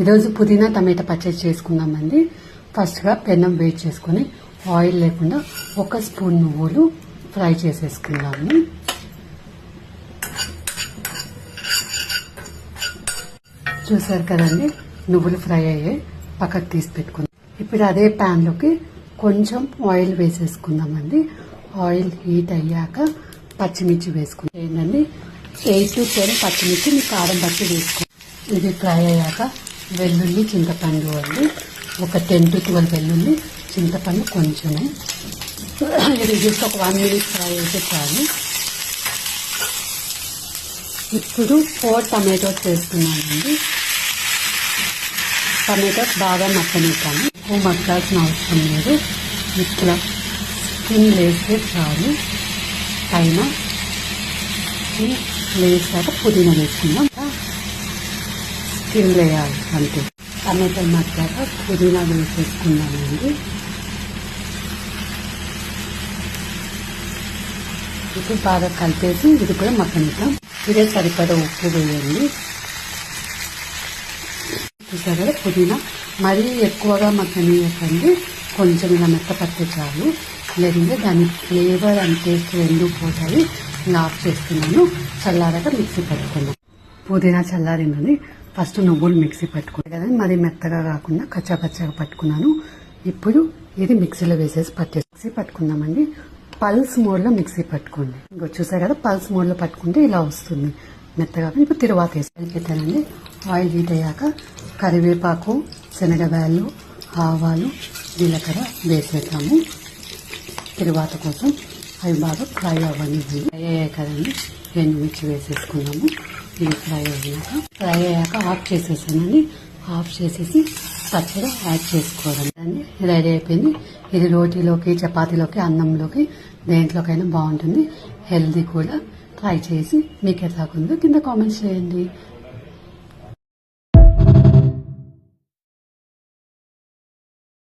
ఈరోజు పుదీనా టమాటా పచ్చడి చేసుకుందామండి. ఫస్ట్గా పెన్నం వేడి చేసుకుని ఆయిల్ లేకుండా 1 స్పూన్ నువ్వులు ఫ్రై చేసేసుకుందాము. చూసారు కదండి, నువ్వులు ఫ్రై అయ్యాయి, పక్కకు తీసి పెట్టుకుందాం. ఇప్పుడు అదే ప్యాన్లోకి కొంచెం ఆయిల్ వేసేసుకుందామండి. ఆయిల్ హీట్ అయ్యాక పచ్చిమిర్చి వేసుకుందాం. ఏంటండి 8 to 10 పచ్చిమిర్చి మీ కారం బట్టి వేసుకోండి. ఇది ఫ్రై అయ్యాక వెల్లుల్లి చింతపండు అండి, ఒక 10 to 12 వెల్లుల్లి, చింతపండు కొంచెమే. ఇది జస్ట్ ఒక 1 minute ఫ్రై అయితే చాలు. ఇప్పుడు 4 టమాటోస్ వేస్తున్నానండి. టమాటోస్ బాగా మగ్గనిస్తాను, ఎక్కువ మగ్గాల్సిన అవసరం లేదు. ఇట్లా స్కిన్ లేస్తే చాలు. పైన లేసాక పుదీనా వేసుకుందాం. స్కిన్ వేయాలి అంతే. టమాటో మగ్గాక పుదీనా వేసేసుకుందామండి. ఇప్పుడు బాగా కలిపేసి ఇది కూడా మగ్గనిద్దాం. ఇదే సరిపడా ఉప్పు వేయండి. చూసారు కదా, పుదీనా మరీ ఎక్కువగా మగ్గనియకండి, కొంచెం ఇలా మెత్తపడితే చాలు. లేదంటే దాని ఫ్లేవర్ అండ్ టేస్ట్ రెండు పోతాయి. ఇలా ఆఫ్ చేస్తున్నాను. చల్లారాక మిక్సీ పట్టుకున్నాం. పుదీనా చల్లారిందని ఫస్ట్ నువ్వులు మిక్సీ పట్టుకున్నాను కదా, మరి మెత్తగా కాకుండా కచ్చాపచ్చగా పట్టుకున్నాను. ఇప్పుడు ఇది మిక్సీలో వేసేసి మిక్సీ పట్టుకుందామండి. పల్స్ మోడ్లో మిక్సీ పట్టుకోండి. ఇంకో చూసారు కదా, పల్స్ మోడ్లో పట్టుకుంటే ఇలా వస్తుంది మెత్తగా. ఇప్పుడు తిరువాత వేసి పెట్టానండి. ఆయిల్ హీట్ అయ్యాక కరివేపాకు, శనగబ్యాళ్ళు, ఆవాలు, జీలకర్ర వేసేద్దాము తిరువాత కోసం. అవి బాగా ఫ్రై అవ్వనివ్వండి. ఫ్రై అయ్యాయి కదండి, ఎండుమిర్చి వేసేసుకున్నాము. ఇవి ఫ్రై అయ్యాక ఆఫ్ చేసేసానండి. ఆఫ్ చేసేసి పచ్చడి యాడ్ చేసుకోవడం అండి. రెడీ అయిపోయింది. ఇది రోటీలోకి, చపాతీలోకి, అన్నంలోకి, దేంట్లోకైనా బాగుంటుంది. హెల్దీ కూడా. ట్రై చేసి మీకు ఎట్లాగుందో కింద కామెంట్స్ చేయండి.